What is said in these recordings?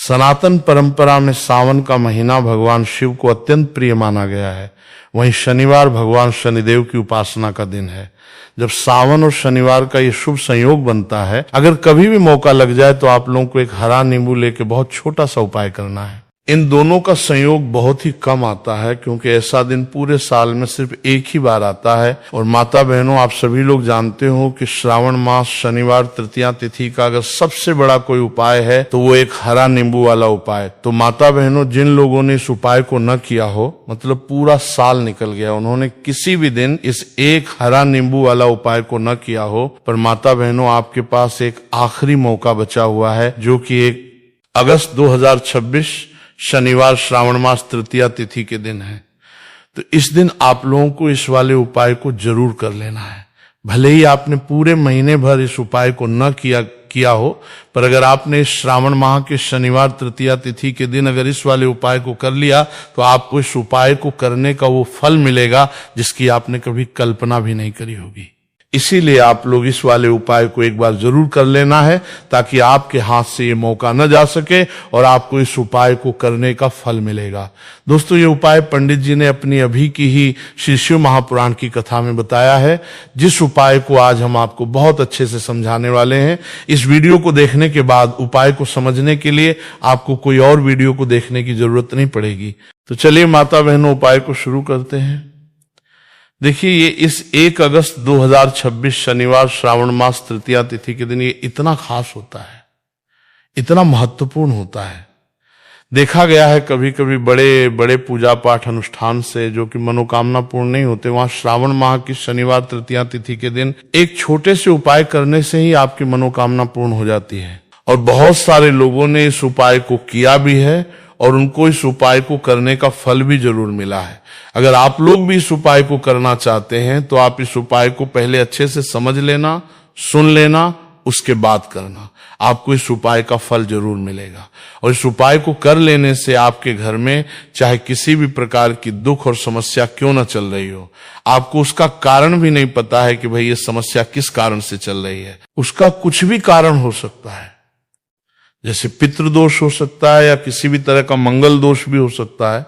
सनातन परंपरा में सावन का महीना भगवान शिव को अत्यंत प्रिय माना गया है। वहीं शनिवार भगवान शनिदेव की उपासना का दिन है। जब सावन और शनिवार का ये शुभ संयोग बनता है, अगर कभी भी मौका लग जाए तो आप लोगों को एक हरा नींबू लेके बहुत छोटा सा उपाय करना है। इन दोनों का संयोग बहुत ही कम आता है, क्योंकि ऐसा दिन पूरे साल में सिर्फ एक ही बार आता है। और माता बहनों, आप सभी लोग जानते हो कि श्रावण मास शनिवार तृतीया तिथि का अगर सबसे बड़ा कोई उपाय है तो वो एक हरा नींबू वाला उपाय। तो माता बहनों, जिन लोगों ने इस उपाय को न किया हो, मतलब पूरा साल निकल गया, उन्होंने किसी भी दिन इस एक हरा नींबू वाला उपाय को न किया हो, पर माता बहनों आपके पास एक आखिरी मौका बचा हुआ है, जो कि 1 अगस्त 2026 शनिवार श्रावण मास तृतीया तिथि के दिन है। तो इस दिन आप लोगों को इस वाले उपाय को जरूर कर लेना है। भले ही आपने पूरे महीने भर इस उपाय को न किया हो, पर अगर आपने इस श्रावण माह के शनिवार तृतीया तिथि के दिन अगर इस वाले उपाय को कर लिया तो आपको इस उपाय को करने का वो फल मिलेगा जिसकी आपने कभी कल्पना भी नहीं करी होगी। इसीलिए आप लोग इस वाले उपाय को एक बार जरूर कर लेना है, ताकि आपके हाथ से ये मौका न जा सके और आपको इस उपाय को करने का फल मिलेगा। दोस्तों, ये उपाय पंडित जी ने अपनी अभी की ही श्री शिव महापुराण की कथा में बताया है, जिस उपाय को आज हम आपको बहुत अच्छे से समझाने वाले हैं। इस वीडियो को देखने के बाद उपाय को समझने के लिए आपको कोई और वीडियो को देखने की जरूरत नहीं पड़ेगी। तो चलिए माता बहनों, उपाय को शुरू करते हैं। देखिए, ये इस 1 अगस्त 2026 शनिवार श्रावण मास तृतीया तिथि के दिन ये इतना खास होता है, इतना महत्वपूर्ण होता है। देखा गया है कभी कभी बड़े बड़े पूजा पाठ अनुष्ठान से जो कि मनोकामना पूर्ण नहीं होते, वहां श्रावण माह की शनिवार तृतीया तिथि के दिन एक छोटे से उपाय करने से ही आपकी मनोकामना पूर्ण हो जाती है। और बहुत सारे लोगों ने इस उपाय को किया भी है और उनको इस उपाय को करने का फल भी जरूर मिला है। अगर आप लोग भी इस उपाय को करना चाहते हैं तो आप इस उपाय को पहले अच्छे से समझ लेना, सुन लेना, उसके बाद करना। आपको इस उपाय का फल जरूर मिलेगा। और इस उपाय को कर लेने से आपके घर में चाहे किसी भी प्रकार की दुख और समस्या क्यों न चल रही हो, आपको उसका कारण भी नहीं पता है कि भाई ये समस्या किस कारण से चल रही है, उसका कुछ भी कारण हो सकता है। जैसे पितृदोष हो सकता है या किसी भी तरह का मंगल दोष भी हो सकता है।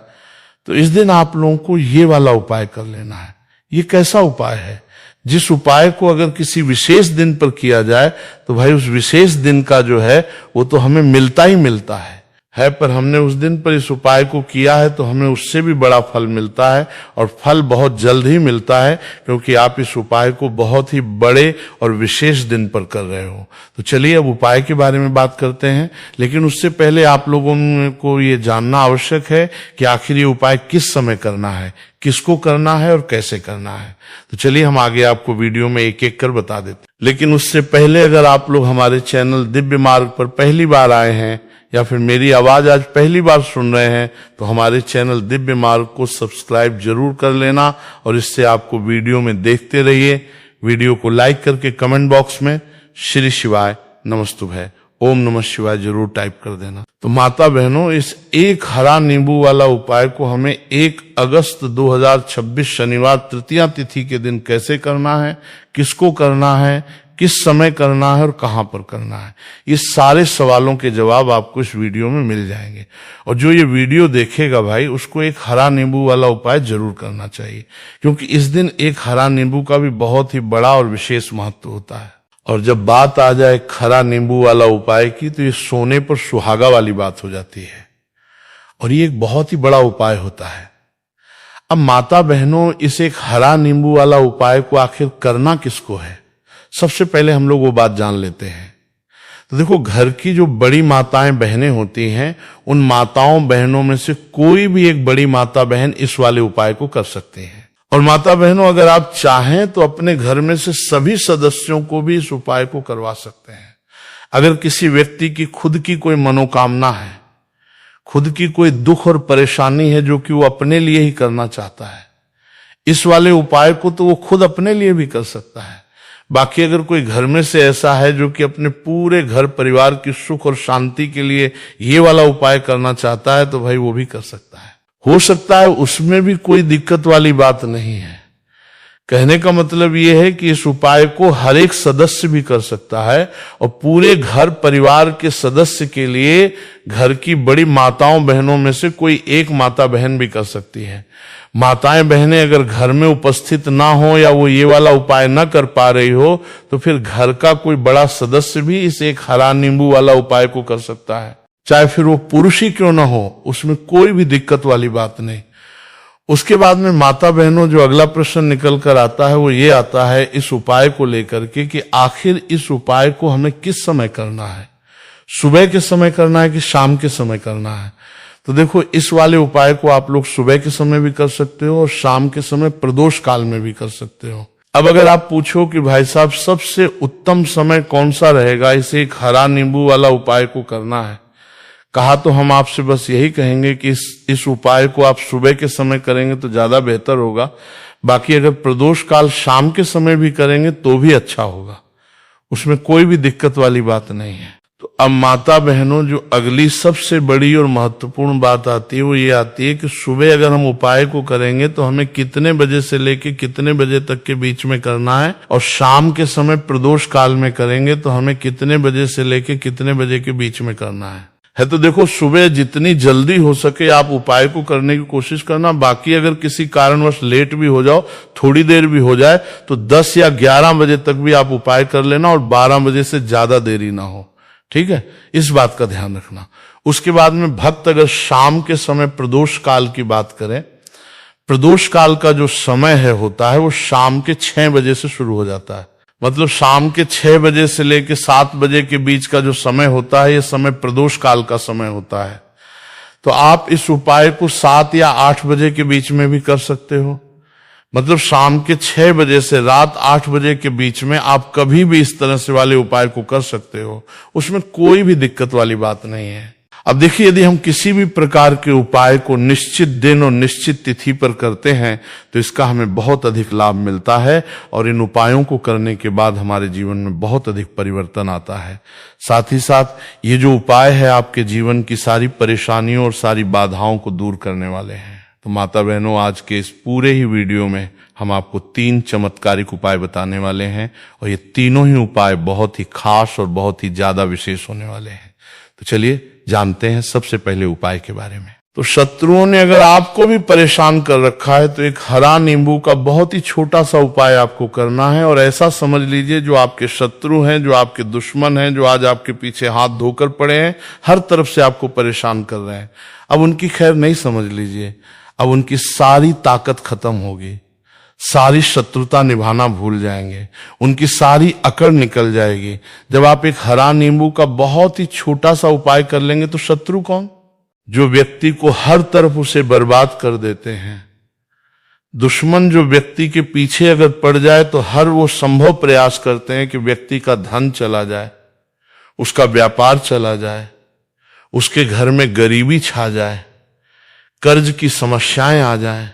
तो इस दिन आप लोगों को ये वाला उपाय कर लेना है। ये कैसा उपाय है? जिस उपाय को अगर किसी विशेष दिन पर किया जाए तो भाई उस विशेष दिन का जो है वो तो हमें मिलता ही मिलता है, पर हमने उस दिन पर इस उपाय को किया है तो हमें उससे भी बड़ा फल मिलता है, और फल बहुत जल्द ही मिलता है, क्योंकि आप इस उपाय को बहुत ही बड़े और विशेष दिन पर कर रहे हो। तो चलिए अब उपाय के बारे में बात करते हैं, लेकिन उससे पहले आप लोगों को ये जानना आवश्यक है कि आखिर ये उपाय किस समय करना है, किसको करना है और कैसे करना है। तो चलिए हम आगे आपको वीडियो में एक एक कर बता देते हैं। लेकिन उससे पहले अगर आप लोग हमारे चैनल दिव्य मार्ग पर पहली बार आए हैं या फिर मेरी आवाज आज पहली बार सुन रहे हैं तो हमारे चैनल दिव्य मार्ग को सब्सक्राइब जरूर कर लेना, और इससे आपको वीडियो में देखते रहिए। वीडियो को लाइक करके कमेंट बॉक्स में श्री शिवाय नमस्तुभ्य ओम नमः शिवाय जरूर टाइप कर देना। तो माता बहनों, इस एक हरा नींबू वाला उपाय को हमें 1 अगस्त 2026 शनिवार तृतीया तिथि के दिन कैसे करना है, किसको करना है, किस समय करना है और कहां पर करना है, ये सारे सवालों के जवाब आपको इस वीडियो में मिल जाएंगे। और जो ये वीडियो देखेगा भाई, उसको एक हरा नींबू वाला उपाय जरूर करना चाहिए, क्योंकि इस दिन एक हरा नींबू का भी बहुत ही बड़ा और विशेष महत्व होता है। और जब बात आ जाए हरा नींबू वाला उपाय की, तो ये सोने पर सुहागा वाली बात हो जाती है, और ये एक बहुत ही बड़ा उपाय होता है। अब माता बहनों, इस एक हरा नींबू वाला उपाय को आखिर करना किसको है, सबसे पहले हम लोग वो बात जान लेते हैं। तो देखो, घर की जो बड़ी माताएं बहनें होती हैं, उन माताओं बहनों में से कोई भी एक बड़ी माता बहन इस वाले उपाय को कर सकते हैं। और माता बहनों, अगर आप चाहें तो अपने घर में से सभी सदस्यों को भी इस उपाय को करवा सकते हैं। अगर किसी व्यक्ति की खुद की कोई मनोकामना है, खुद की कोई दुख और परेशानी है जो कि वो अपने लिए ही करना चाहता है, इस वाले उपाय को तो वो खुद अपने लिए भी कर सकता है। बाकी अगर कोई घर में से ऐसा है जो कि अपने पूरे घर परिवार की सुख और शांति के लिए ये वाला उपाय करना चाहता है, तो भाई वो भी कर सकता है। हो सकता है उसमें भी कोई दिक्कत वाली बात नहीं है। कहने का मतलब ये है कि इस उपाय को हर एक सदस्य भी कर सकता है और पूरे घर परिवार के सदस्य के लिए घर की बड़ी माताओं बहनों में से कोई एक माता बहन भी कर सकती है। माताएं बहनें अगर घर में उपस्थित ना हो या वो ये वाला उपाय ना कर पा रही हो तो फिर घर का कोई बड़ा सदस्य भी इस एक हरा नींबू वाला उपाय को कर सकता है, चाहे फिर वो पुरुष ही क्यों ना हो, उसमें कोई भी दिक्कत वाली बात नहीं। उसके बाद में माता बहनों जो अगला प्रश्न निकल कर आता है वो ये आता है इस उपाय को लेकर के कि आखिर इस उपाय को हमें किस समय करना है, सुबह के समय करना है कि शाम के समय करना है। तो देखो, इस वाले उपाय को आप लोग सुबह के समय भी कर सकते हो और शाम के समय प्रदोष काल में भी कर सकते हो। अब अगर आप पूछो कि भाई साहब सबसे उत्तम समय कौन सा रहेगा इसे एक हरा नींबू वाला उपाय को करना है, कहा तो हम आपसे बस यही कहेंगे कि इस उपाय को आप सुबह के समय करेंगे तो ज्यादा बेहतर होगा। बाकी अगर प्रदोष काल शाम के समय भी करेंगे तो भी अच्छा होगा, उसमें कोई भी दिक्कत वाली बात नहीं है। तो अब माता बहनों जो अगली सबसे बड़ी और महत्वपूर्ण बात आती है वो ये आती है कि सुबह अगर हम उपाय को करेंगे तो हमें कितने बजे से लेके कितने बजे तक के बीच में करना है, और शाम के समय प्रदोष काल में करेंगे तो हमें कितने बजे से लेके कितने बजे के बीच में करना है। तो देखो, सुबह जितनी जल्दी हो सके आप उपाय को करने की कोशिश करना। बाकी अगर किसी कारणवश लेट भी हो जाओ, थोड़ी देर भी हो जाए, तो 10 या 11 बजे तक भी आप उपाय कर लेना और 12 बजे से ज्यादा देरी ना हो, ठीक है, इस बात का ध्यान रखना। उसके बाद में भक्त अगर शाम के समय प्रदोष काल की बात करें, प्रदोष काल का जो समय होता है वो शाम के 6 बजे से शुरू हो जाता है। मतलब शाम के 6 बजे से लेकर 7 बजे के बीच का जो समय होता है ये समय प्रदोष काल का समय होता है। तो आप इस उपाय को 7 या 8 बजे के बीच में भी कर सकते हो। मतलब शाम के 6 बजे से रात 8 बजे के बीच में आप कभी भी इस तरह से वाले उपाय को कर सकते हो, उसमें कोई भी दिक्कत वाली बात नहीं है। अब देखिए, यदि हम किसी भी प्रकार के उपाय को निश्चित दिन और निश्चित तिथि पर करते हैं तो इसका हमें बहुत अधिक लाभ मिलता है और इन उपायों को करने के बाद हमारे जीवन में बहुत अधिक परिवर्तन आता है। साथ ही साथ ये जो उपाय है आपके जीवन की सारी परेशानियों और सारी बाधाओं को दूर करने वाले हैं। तो माता बहनों, आज के इस पूरे ही वीडियो में हम आपको 3 चमत्कारिक उपाय बताने वाले हैं और ये तीनों ही उपाय बहुत ही खास और बहुत ही ज्यादा विशेष होने वाले हैं। तो चलिए जानते हैं सबसे पहले उपाय के बारे में। तो शत्रुओं ने अगर आपको भी परेशान कर रखा है तो एक हरा नींबू का बहुत ही छोटा सा उपाय आपको करना है। और ऐसा समझ लीजिए, जो आपके शत्रु हैं, जो आपके दुश्मन हैं, जो आज आपके पीछे हाथ धोकर पड़े हैं, हर तरफ से आपको परेशान कर रहे हैं, अब उनकी खैर नहीं समझ लीजिए, अब उनकी सारी ताकत खत्म होगी, सारी शत्रुता निभाना भूल जाएंगे, उनकी सारी अकड़ निकल जाएगी। जब आप एक हरा नींबू का बहुत ही छोटा सा उपाय कर लेंगे तो शत्रु कौन? जो व्यक्ति को हर तरफ उसे बर्बाद कर देते हैं। दुश्मन जो व्यक्ति के पीछे अगर पड़ जाए तो हर वो संभव प्रयास करते हैं कि व्यक्ति का धन चला जाए, उसका व्यापार चला जाए, उसके घर में गरीबी छा जाए, कर्ज की समस्याएं आ जाएं।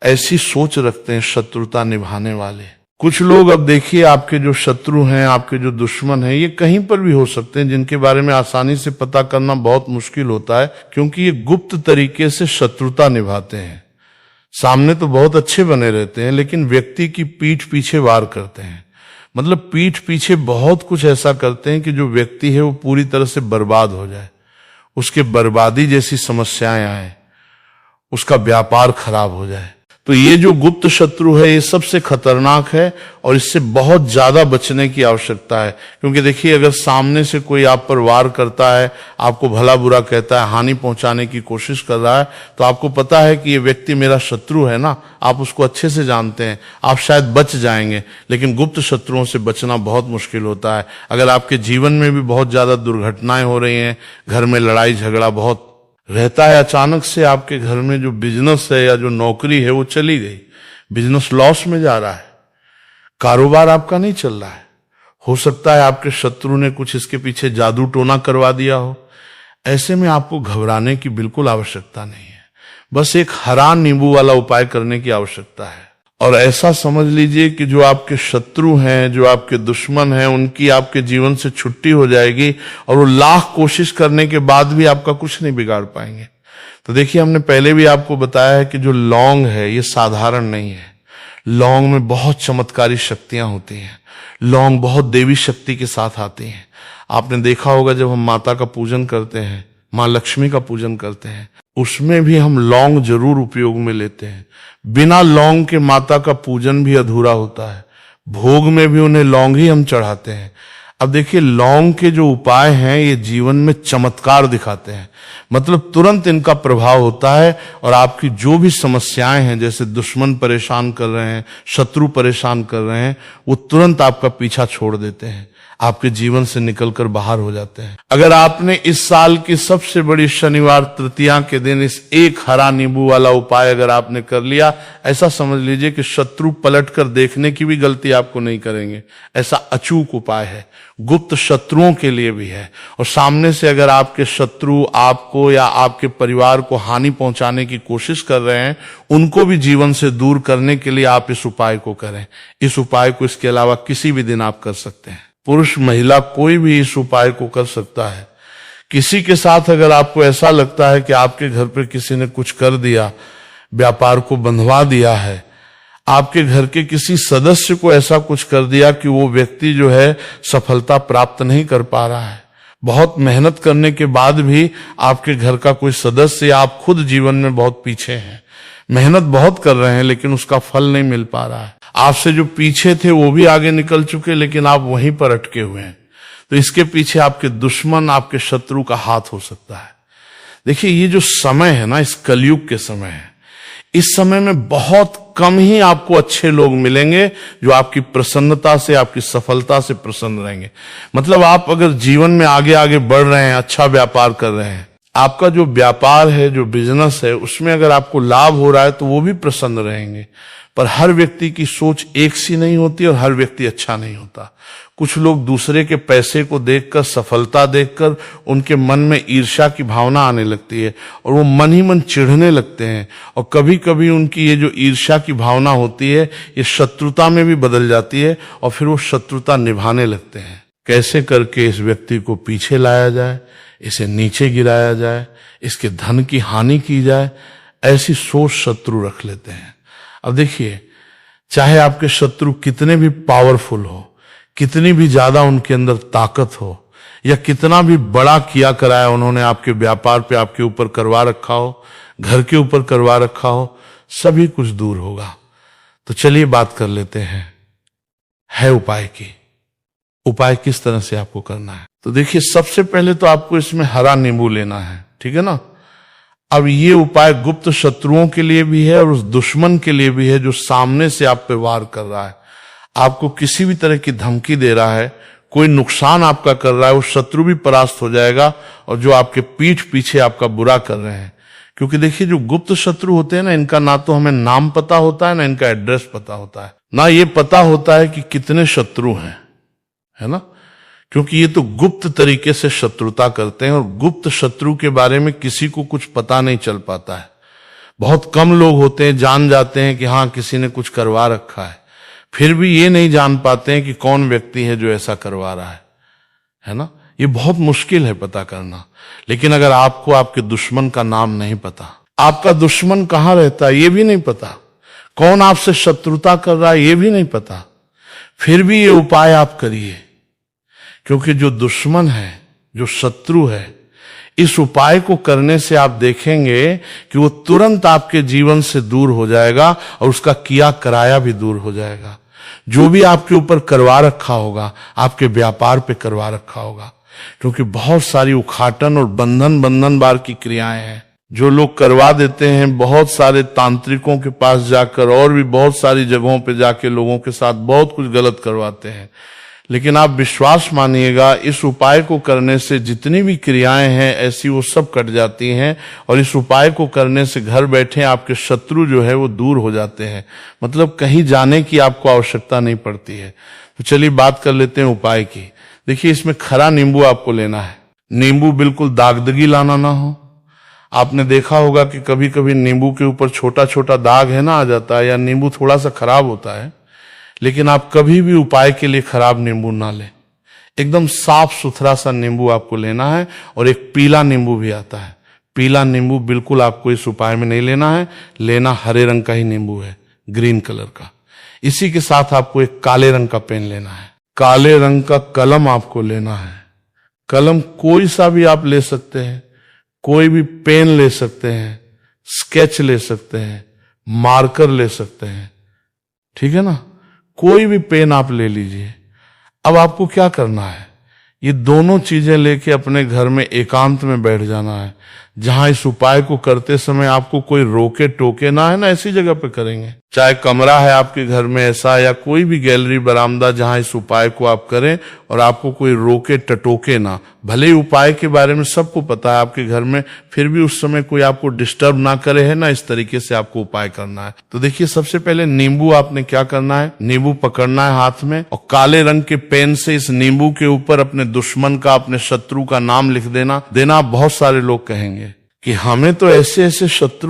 ऐसी सोच रखते हैं शत्रुता निभाने वाले कुछ लोग। अब देखिए, आपके जो शत्रु हैं, आपके जो दुश्मन हैं, ये कहीं पर भी हो सकते हैं, जिनके बारे में आसानी से पता करना बहुत मुश्किल होता है, क्योंकि ये गुप्त तरीके से शत्रुता निभाते हैं। सामने तो बहुत अच्छे बने रहते हैं, लेकिन व्यक्ति की पीठ पीछे वार करते हैं। मतलब पीठ पीछे बहुत कुछ ऐसा करते हैं कि जो व्यक्ति है वो पूरी तरह से बर्बाद हो जाए, उसके बर्बादी जैसी समस्याएं आए, उसका व्यापार खराब हो जाए। तो ये जो गुप्त शत्रु है ये सबसे खतरनाक है और इससे बहुत ज्यादा बचने की आवश्यकता है। क्योंकि देखिए, अगर सामने से कोई आप पर वार करता है, आपको भला बुरा कहता है, हानि पहुंचाने की कोशिश कर रहा है, तो आपको पता है कि ये व्यक्ति मेरा शत्रु है ना, आप उसको अच्छे से जानते हैं, आप शायद बच जाएंगे। लेकिन गुप्त शत्रुओं से बचना बहुत मुश्किल होता है। अगर आपके जीवन में भी बहुत ज्यादा दुर्घटनाएं हो रही हैं, घर में लड़ाई झगड़ा बहुत रहता है, अचानक से आपके घर में जो बिजनेस है या जो नौकरी है वो चली गई, बिजनेस लॉस में जा रहा है, कारोबार आपका नहीं चल रहा है, हो सकता है आपके शत्रु ने कुछ इसके पीछे जादू टोना करवा दिया हो। ऐसे में आपको घबराने की बिल्कुल आवश्यकता नहीं है, बस एक हरा नींबू वाला उपाय करने की आवश्यकता है। और ऐसा समझ लीजिए कि जो आपके शत्रु हैं, जो आपके दुश्मन हैं, उनकी आपके जीवन से छुट्टी हो जाएगी और वो लाख कोशिश करने के बाद भी आपका कुछ नहीं बिगाड़ पाएंगे। तो देखिए, हमने पहले भी आपको बताया है कि जो लौंग है ये साधारण नहीं है। लौंग में बहुत चमत्कारी शक्तियां होती हैं। लौंग बहुत देवी शक्ति के साथ आती हैं। आपने देखा होगा जब हम माता का पूजन करते हैं, माँ लक्ष्मी का पूजन करते हैं, उसमें भी हम लौंग जरूर उपयोग में लेते हैं। बिना लौंग के माता का पूजन भी अधूरा होता है। भोग में भी उन्हें लौंग ही हम चढ़ाते हैं। अब देखिए, लौंग के जो उपाय हैं ये जीवन में चमत्कार दिखाते हैं। मतलब तुरंत इनका प्रभाव होता है और आपकी जो भी समस्याएं हैं, जैसे दुश्मन परेशान कर रहे हैं, शत्रु परेशान कर रहे हैं, वो तुरंत आपका पीछा छोड़ देते हैं, आपके जीवन से निकलकर बाहर हो जाते हैं। अगर आपने इस साल की सबसे बड़ी शनिवार तृतीया के दिन इस एक हरा नींबू वाला उपाय अगर आपने कर लिया, ऐसा समझ लीजिए कि शत्रु पलट कर देखने की भी गलती आपको नहीं करेंगे। ऐसा अचूक उपाय है, गुप्त शत्रुओं के लिए भी है। और सामने से अगर आपके शत्रु आपको या आपके परिवार को हानि पहुंचाने की कोशिश कर रहे हैं, उनको भी जीवन से दूर करने के लिए आप इस उपाय को करें। इस उपाय को इसके अलावा किसी भी दिन आप कर सकते हैं। पुरुष महिला कोई भी इस उपाय को कर सकता है। किसी के साथ अगर आपको ऐसा लगता है कि आपके घर पर किसी ने कुछ कर दिया, व्यापार को बंधवा दिया है, आपके घर के किसी सदस्य को ऐसा कुछ कर दिया कि वो व्यक्ति जो है सफलता प्राप्त नहीं कर पा रहा है, बहुत मेहनत करने के बाद भी आपके घर का कोई सदस्य या आप खुद जीवन में बहुत पीछे हैं, मेहनत बहुत कर रहे हैं लेकिन उसका फल नहीं मिल पा रहा है, आपसे जो पीछे थे वो भी आगे निकल चुके लेकिन आप वहीं पर अटके हुए हैं, तो इसके पीछे आपके दुश्मन, आपके शत्रु का हाथ हो सकता है। देखिए, ये जो समय है ना, इस कलयुग के समय है, इस समय में बहुत कम ही आपको अच्छे लोग मिलेंगे जो आपकी प्रसन्नता से, आपकी सफलता से प्रसन्न रहेंगे। मतलब आप अगर जीवन में आगे आगे बढ़ रहे हैं, अच्छा व्यापार कर रहे हैं, आपका जो व्यापार है, जो बिजनेस है, उसमें अगर आपको लाभ हो रहा है तो वो भी प्रसन्न रहेंगे। पर हर व्यक्ति की सोच एक सी नहीं होती और हर व्यक्ति अच्छा नहीं होता। कुछ लोग दूसरे के पैसे को देखकर, सफलता देखकर उनके मन में ईर्ष्या की भावना आने लगती है और वो मन ही मन चिढ़ने लगते हैं, और कभी कभी उनकी ये जो ईर्ष्या की भावना होती है ये शत्रुता में भी बदल जाती है और फिर वो शत्रुता निभाने लगते हैं। कैसे करके इस व्यक्ति को पीछे लाया जाए, इसे नीचे गिराया जाए, इसके धन की हानि की जाए, ऐसी सोच शत्रु रख लेते हैं। अब देखिए, चाहे आपके शत्रु कितने भी पावरफुल हो, कितनी भी ज्यादा उनके अंदर ताकत हो, या कितना भी बड़ा किया कराया उन्होंने आपके व्यापार पे आपके ऊपर करवा रखा हो, घर के ऊपर करवा रखा हो, सभी कुछ दूर होगा। तो चलिए बात कर लेते हैं है उपाय की। उपाय किस तरह से आपको करना है? तो देखिए, सबसे पहले तो आपको इसमें हरा नींबू लेना है, ठीक है ना। अब ये उपाय गुप्त शत्रुओं के लिए भी है और उस दुश्मन के लिए भी है जो सामने से आप पे वार कर रहा है, आपको किसी भी तरह की धमकी दे रहा है, कोई नुकसान आपका कर रहा है, वो शत्रु भी परास्त हो जाएगा और जो आपके पीठ पीछे आपका बुरा कर रहे हैं। क्योंकि देखिए, जो गुप्त शत्रु होते हैं ना, इनका ना तो हमें नाम पता होता है, ना इनका एड्रेस पता होता है, ना ये पता होता है कि कितने शत्रु हैं, है ना। क्योंकि ये तो गुप्त तरीके से शत्रुता करते हैं और गुप्त शत्रु के बारे में किसी को कुछ पता नहीं चल पाता है। बहुत कम लोग होते हैं जान जाते हैं कि हाँ, किसी ने कुछ करवा रखा है, फिर भी ये नहीं जान पाते हैं कि कौन व्यक्ति है जो ऐसा करवा रहा है ना। ये बहुत मुश्किल है पता करना। लेकिन अगर आपको आपके दुश्मन का नाम नहीं पता, आपका दुश्मन कहाँ रहता है ये भी नहीं पता, कौन आपसे शत्रुता कर रहा है ये भी नहीं पता, फिर भी ये उपाय आप करिए। क्योंकि जो दुश्मन है, जो शत्रु है, इस उपाय को करने से आप देखेंगे कि वो तुरंत आपके जीवन से दूर हो जाएगा और उसका किया कराया भी दूर हो जाएगा। जो भी आपके ऊपर करवा रखा होगा, आपके व्यापार पे करवा रखा होगा, क्योंकि बहुत सारी उखाटन और बंधन बार की क्रियाएं हैं जो लोग करवा देते हैं। बहुत सारे तांत्रिकों के पास जाकर और भी बहुत सारी जगहों पे जाके लोगों के साथ बहुत कुछ गलत करवाते हैं। लेकिन आप विश्वास मानिएगा, इस उपाय को करने से जितनी भी क्रियाएं हैं ऐसी वो सब कट जाती हैं और इस उपाय को करने से घर बैठे आपके शत्रु जो है वो दूर हो जाते हैं। मतलब कहीं जाने की आपको आवश्यकता नहीं पड़ती है। तो चलिए बात कर लेते हैं उपाय की। देखिए, इसमें खरा नींबू आपको लेना है। नींबू बिल्कुल दागदगी लाना ना हो। आपने देखा होगा कि कभी कभी नींबू के ऊपर छोटा छोटा दाग है ना आ जाता है, या नींबू थोड़ा सा खराब होता है। लेकिन आप कभी भी उपाय के लिए खराब नींबू ना लें। एकदम साफ सुथरा सा नींबू आपको लेना है। और एक पीला नींबू भी आता है, पीला नींबू बिल्कुल आपको इस उपाय में नहीं लेना है। लेना हरे रंग का ही नींबू है, ग्रीन कलर का। इसी के साथ आपको एक काले रंग का पेन लेना है, काले रंग का कलम आपको लेना है। कलम कोई सा भी आप ले सकते हैं, कोई भी पेन ले सकते हैं, स्केच ले सकते हैं, मार्कर ले सकते हैं, ठीक है ना, कोई भी पेन आप ले लीजिए। अब आपको क्या करना है, ये दोनों चीजें लेके अपने घर में एकांत में बैठ जाना है, जहां इस उपाय को करते समय आपको कोई रोके टोके ना, है ना, ऐसी जगह पे करेंगे। चाहे कमरा है आपके घर में ऐसा, या कोई भी गैलरी बरामदा जहां इस उपाय को आप करें और आपको कोई रोके टटोके ना। भले ही उपाय के बारे में सबको पता है आपके घर में, फिर भी उस समय कोई आपको डिस्टर्ब ना करे, है ना, इस तरीके से आपको उपाय करना है। तो देखिए, सबसे पहले नींबू आपने क्या करना है, नींबू पकड़ना है हाथ में और काले रंग के पेन से इस नींबू के ऊपर अपने दुश्मन का, अपने शत्रु का नाम लिख देना। बहुत सारे लोग कहेंगे कि हमें तो ऐसे ऐसे शत्रु